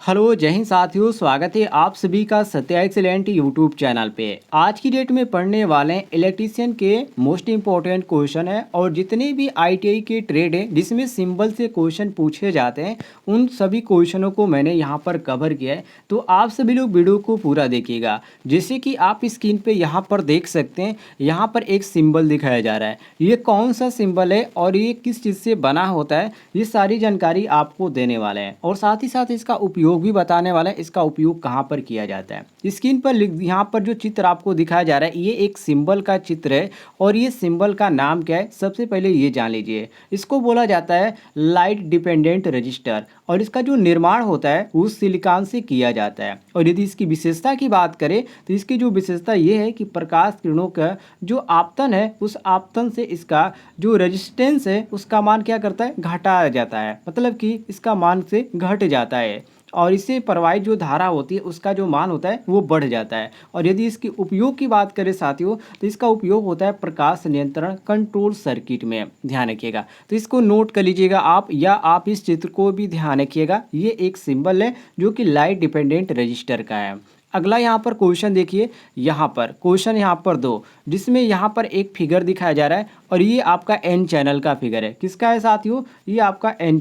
Hello जय हिंद साथियों, स्वागत है आप सभी का सत्या एक्सीलेंट यूट्यूब चैनल पे। आज की डेट में पढ़ने वाले इलेक्ट्रीशियन के मोस्ट इम्पोर्टेंट क्वेश्चन है और जितने भी आईटीआई के ट्रेड है जिसमें सिंबल से क्वेश्चन पूछे जाते हैं उन सभी क्वेश्चनों को मैंने यहाँ पर कवर किया है। तो आप सभी लोग वीडियो को पूरा देखिएगा। जैसे कि आप स्क्रीन पे यहाँ पर देख सकते हैं, यहाँ पर एक सिंबल दिखाया जा रहा है। ये कौन सा सिंबल है और ये किस चीज़ से बना होता है, ये सारी जानकारी आपको देने वाले हैं और साथ ही साथ इसका उपयोग भी बताने वाला है, इसका उपयोग कहाँ पर किया जाता है। स्क्रीन पर यहाँ पर जो चित्र आपको दिखाया जा रहा है ये एक सिंबल का चित्र है और ये सिंबल का नाम क्या है सबसे पहले ये जान लीजिए। इसको बोला जाता है लाइट डिपेंडेंट रजिस्टर और इसका जो निर्माण होता है वो सिलिकॉन से किया जाता है। और यदि इसकी विशेषता की बात करें तो इसकी जो विशेषता ये है कि प्रकाश किरणों का जो आपतन है उस आपतन से इसका जो रेजिस्टेंस है उसका मान क्या करता है, घटाया जाता है। मतलब कि इसका मान से घट जाता है और इससे प्रवाहित जो धारा होती है उसका जो मान होता है वो बढ़ जाता है। और यदि इसके उपयोग की बात करें साथियों तो इसका उपयोग होता है प्रकाश नियंत्रण कंट्रोल सर्किट में। ध्यान रखिएगा, तो इसको नोट कर लीजिएगा आप, या आप इस चित्र को भी ध्यान रखिएगा। ये एक सिंबल है जो कि लाइट डिपेंडेंट रजिस्टर का है। अगला यहाँ पर क्वेश्चन देखिए, यहाँ पर क्वेश्चन यहाँ पर दो, जिसमें यहाँ पर एक फिगर दिखाया जा रहा है और ये आपका एन चैनल का फिगर है। किसका है साथियों, ये आपका एन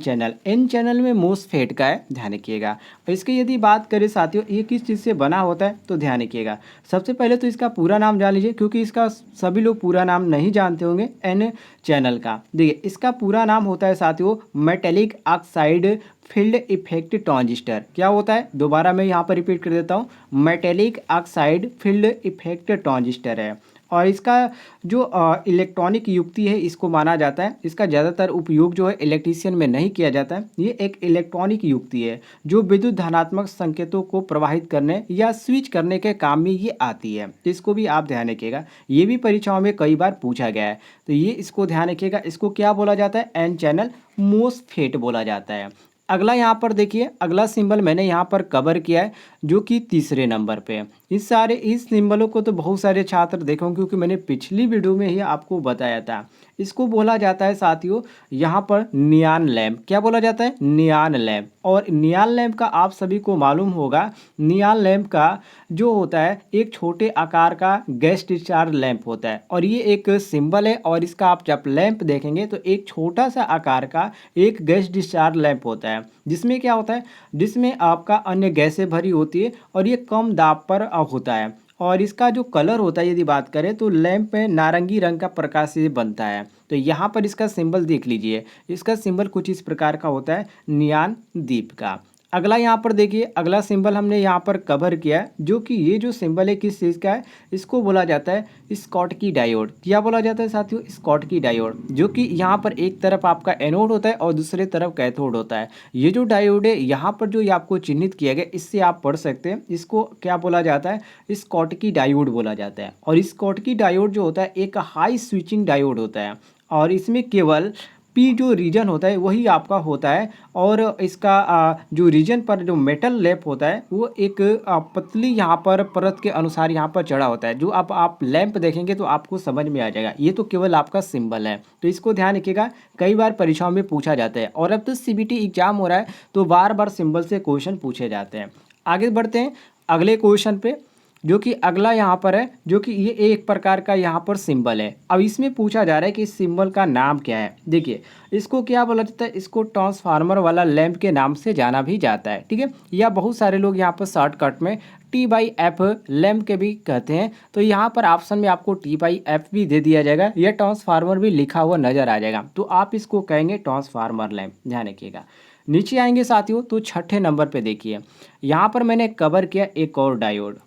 चैनल में मोसफेट का है। ध्यान रखिएगा। और इसकी यदि बात करें साथियों ये किस चीज़ से बना होता है तो ध्यान रखिएगा। सबसे पहले तो इसका पूरा नाम जान लीजिए क्योंकि इसका सभी लोग पूरा नाम नहीं जानते होंगे। एन चैनल का देखिए इसका पूरा नाम होता है साथियों metallic oxide field effect transistor. क्या होता है, दोबारा मैं यहाँ पर रिपीट कर देता हूँ, metallic oxide field effect transistor है। और इसका जो इलेक्ट्रॉनिक युक्ति है इसको माना जाता है, इसका ज़्यादातर उपयोग जो है इलेक्ट्रीशियन में नहीं किया जाता है। ये एक इलेक्ट्रॉनिक युक्ति है जो विद्युत धनात्मक संकेतों को प्रवाहित करने या स्विच करने के काम में ये आती है। तो इसको भी आप ध्यान रखिएगा, ये भी परीक्षाओं में कई बार पूछा गया है। तो ये इसको ध्यान रखिएगा, इसको क्या बोला जाता है, एन चैनल मोसफेट बोला जाता है। अगला यहाँ पर देखिए, अगला सिंबल मैंने यहाँ पर कवर किया है जो कि तीसरे नंबर पे है। इस सिंबलों को तो बहुत सारे छात्र देखोगे क्योंकि मैंने पिछली वीडियो में ही आपको बताया था। इसको बोला जाता है साथियों यहाँ पर नियॉन लैंप। क्या बोला जाता है, नियॉन लैंप। और नियॉन लैंप का आप सभी को मालूम होगा, नियॉन लैंप का जो होता है एक छोटे आकार का गैस डिस्चार्ज लैंप होता है और ये एक सिंबल है। और इसका आप जब लैंप देखेंगे तो एक छोटा सा आकार का एक गैस डिस्चार्ज लैंप होता है जिसमें क्या होता है, जिसमें आपका अन्य गैसें भरी होती है और ये कम दाब पर होता है। और इसका जो कलर होता है यदि बात करें तो लैंप में नारंगी रंग का प्रकाश से बनता है। तो यहाँ पर इसका सिंबल देख लीजिए, इसका सिंबल कुछ इस प्रकार का होता है, नियॉन दीप का। अगला यहाँ पर देखिए, अगला सिंबल हमने यहाँ पर कवर किया है जो कि ये जो सिंबल है किस चीज़ का है, इसको बोला जाता है स्कॉटकी डायोड। क्या बोला जाता है साथियों, स्कॉटकी डायोड, जो कि यहाँ पर एक तरफ आपका एनोड होता है और दूसरे तरफ कैथोड होता है। ये जो डायोड है यहाँ पर जो ये आपको चिन्हित किया गया इससे आप पढ़ सकते हैं, इसको क्या बोला जाता है, स्कॉटकी डायोड बोला जाता है। और स्कॉटकी डायोड जो होता है एक हाई स्विचिंग डायोड होता है और इसमें केवल पी जो रीजन होता है वही आपका होता है। और इसका जो रीजन पर जो मेटल लैंप होता है वो एक पतली यहाँ पर परत के अनुसार यहाँ पर चढ़ा होता है। जो अब आप लैंप देखेंगे तो आपको समझ में आ जाएगा। ये तो केवल आपका सिंबल है, तो इसको ध्यान रखिएगा, कई बार परीक्षाओं में पूछा जाता है। और अब तो सीबीटी एग्जाम हो रहा है तो बार बार सिंबल से क्वेश्चन पूछे जाते हैं। आगे बढ़ते हैं अगले क्वेश्चन पे, जो कि अगला यहाँ पर है, जो कि ये एक प्रकार का यहाँ पर सिंबल है। अब इसमें पूछा जा रहा है कि इस सिंबल का नाम क्या है। देखिए इसको क्या बोला जाता है, इसको ट्रांसफार्मर वाला लैंप के नाम से जाना भी जाता है, ठीक है। या बहुत सारे लोग यहाँ पर शॉर्टकट में T/F लैंप के भी कहते हैं। तो यहाँ पर ऑप्शन में आपको T/F भी दे दिया जाएगा या ट्रांसफार्मर भी लिखा हुआ नजर आ जाएगा, तो आप इसको कहेंगे ट्रांसफार्मर लैंप। ध्यान रखिएगा। नीचे आएंगे साथियों तो छठे नंबर पे देखिए, यहाँ पर मैंने कवर किया एक और डायोड,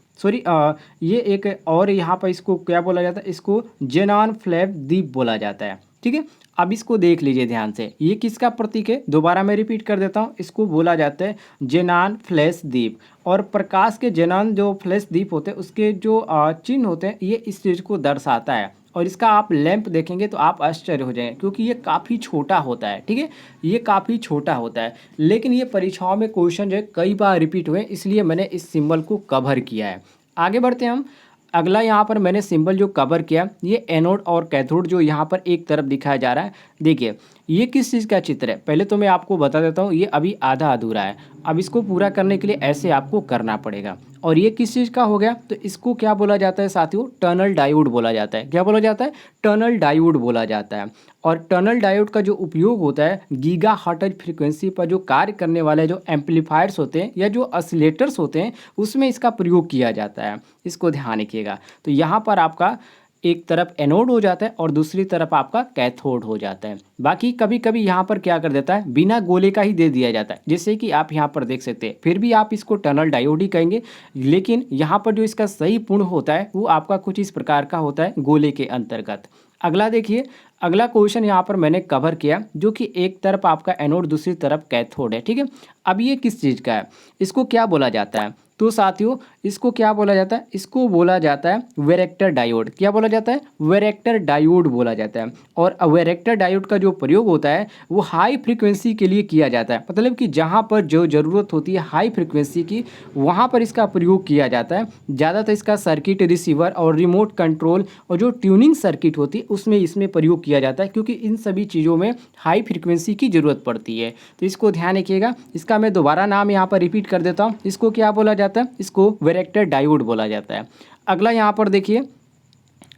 ये एक और यहाँ पर इसको क्या बोला जाता है, इसको जेनॉन फ्लैप दीप बोला जाता है, ठीक है। अब इसको देख लीजिए ध्यान से, ये किसका प्रतीक है, दोबारा मैं रिपीट कर देता हूँ, इसको बोला जाता है जेनॉन फ्लैश दीप। और प्रकाश के जेनॉन जो फ्लैश दीप होते हैं उसके जो चिन्ह होते हैं ये इस चीज़ को दर्शाता है। और इसका आप लैंप देखेंगे तो आप आश्चर्य हो जाएंगे क्योंकि ये काफ़ी छोटा होता है, ठीक है, ये काफ़ी छोटा होता है। लेकिन ये परीक्षाओं में क्वेश्चन जो है कई बार रिपीट हुए, इसलिए मैंने इस सिंबल को कवर किया है। आगे बढ़ते हैं हम। अगला यहाँ पर मैंने सिंबल जो कवर किया, ये एनोड और कैथोड जो यहाँ पर एक तरफ दिखाया जा रहा है, देखिए, ये किस चीज़ का चित्र है? पहले तो मैं आपको बता देता हूँ, ये अभी आधा अधूरा है। अब इसको पूरा करने के लिए ऐसे आपको करना पड़ेगा। और ये किस चीज़ का हो गया? तो इसको क्या बोला जाता है साथियों? टनल डायोड बोला जाता है। क्या बोला जाता है? टनल डायोड बोला जाता है। और टनल डायोड का जो उपयोग होता है, गीगाहर्ट्ज़ फ्रीक्वेंसी पर जो कार्य करने वाले जो एम्पलीफायर्स होते हैं या जो ऑसिलेटर्स होते हैं, उसमें इसका प्रयोग किया जाता है। इसको ध्यान रखिएगा। तो यहाँ पर आपका एक तरफ एनोड हो जाता है और दूसरी तरफ आपका कैथोड हो जाता है। बाकी कभी-कभी यहाँ पर क्या कर देता है, बिना गोले का ही दे दिया जाता है। जैसे कि आप यहाँ पर देख सकते हैं, फिर भी आप इसको टनल डायोड ही कहेंगे, लेकिन यहाँ पर जो इसका सही पूर्ण होता है, वो आपका कुछ इस प्रकार का होता है गोले के अंतर्गत। अगला देखिए, अगला क्वेश्चन यहाँ पर मैंने कवर किया, जो कि एक तरफ आपका एनोड दूसरी तरफ कैथोड है, ठीक है। अब ये किस चीज़ का है? इसको क्या बोला जाता है? तो साथियों, इसको क्या बोला जाता है? इसको बोला जाता है वैरेक्टर डायोड। क्या बोला जाता है? वैरेक्टर डायोड बोला जाता है। और वैरेक्टर डायोड का जो प्रयोग होता है, वो हाई फ्रीक्वेंसी के लिए किया जाता है। मतलब कि जहाँ पर जो ज़रूरत होती है हाई फ्रीक्वेंसी की, वहाँ पर इसका प्रयोग किया जाता है। ज़्यादातर इसका सर्किट, रिसीवर और रिमोट कंट्रोल और जो ट्यूनिंग सर्किट होती है, उसमें इसमें प्रयोग किया जाता है, क्योंकि इन सभी चीज़ों में हाई फ्रीक्वेंसी की ज़रूरत पड़ती है। तो इसको ध्यान रखिएगा। इसका मैं दोबारा नाम यहाँ पर रिपीट कर देता हूँ। इसको क्या बोला जाता है? इसको वैरेक्टर डायोड बोला जाता है। अगला यहाँ पर देखिए,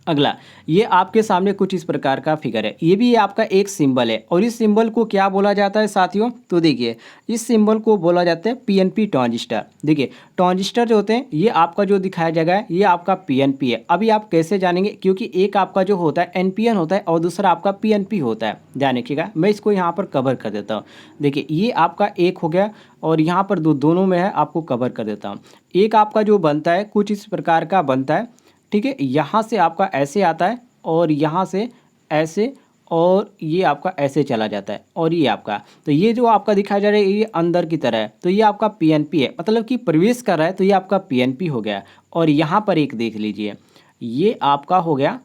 अगला ये आपके सामने कुछ इस प्रकार का फिगर है। ये भी आपका एक सिंबल है और इस सिंबल को क्या बोला जाता है साथियों? तो देखिए, इस सिंबल को बोला जाता है पीएनपी ट्रांजिस्टर। देखिए, ट्रांजिस्टर जो होते हैं, ये आपका जो दिखाया जाएगा ये आपका पीएनपी है। अभी आप कैसे जानेंगे? क्योंकि एक आपका जो होता है एनपीएन होता है और दूसरा आपका पीएनपी होता है। ध्यान रखिएगा, मैं इसको यहाँ पर कवर कर देता हूँ। देखिए, ये आपका एक हो गया और यहाँ पर दोनों में है, आपको कवर कर देता हूँ। एक आपका जो बनता है कुछ इस प्रकार का बनता है, ठीक है। यहाँ से आपका ऐसे आता है और यहाँ से ऐसे, और ये आपका ऐसे चला जाता है और ये आपका, तो ये जो आपका दिखाया जा रहा है ये अंदर की तरह है, तो ये आपका पीएनपी है, मतलब कि प्रवेश कर रहा है, तो ये आपका पीएनपी हो गया। और यहाँ पर एक देख लीजिए, ये आपका हो गया,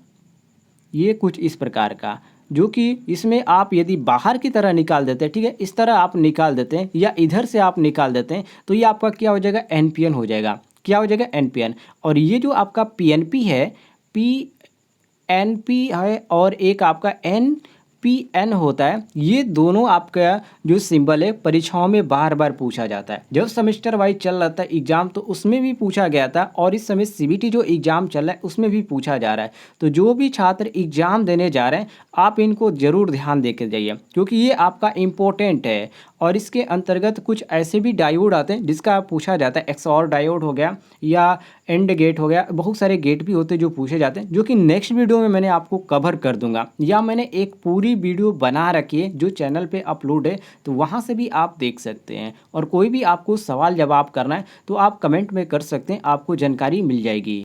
ये कुछ इस प्रकार का, जो कि इसमें आप यदि बाहर की तरह निकाल देते हैं, ठीक है, इस तरह आप निकाल देते हैं या इधर से आप निकाल देते हैं, तो ये आपका क्या हो जाएगा? एनपीएन हो जाएगा। क्या हो जाएगा? एनपीएन। और ये जो आपका पीएनपी है, पीएनपी है, और एक आपका एनपीएन होता है। ये दोनों आपका जो सिंबल है परीक्षाओं में बार बार पूछा जाता है। जब सेमेस्टर वाइज चल रहा था एग्जाम, तो उसमें भी पूछा गया था, और इस समय सीबीटी जो एग्जाम चल रहा है उसमें भी पूछा जा रहा है। तो जो भी छात्र एग्जाम देने जा रहे हैं, आप इनको जरूर ध्यान दे के जाइए, क्योंकि ये आपका इम्पोर्टेंट है। और इसके अंतर्गत कुछ ऐसे भी डायोड आते हैं जिसका पूछा जाता है, एक्सऑर डायोड हो गया या एंड गेट हो गया, बहुत सारे गेट भी होते हैं जो पूछे जाते हैं, जो कि नेक्स्ट वीडियो में मैंने आपको कवर कर दूंगा, या मैंने एक पूरी वीडियो बना रखी है जो चैनल पे अपलोड है, तो वहाँ से भी आप देख सकते हैं। और कोई भी आपको सवाल जवाब करना है तो आप कमेंट में कर सकते हैं, आपको जानकारी मिल जाएगी।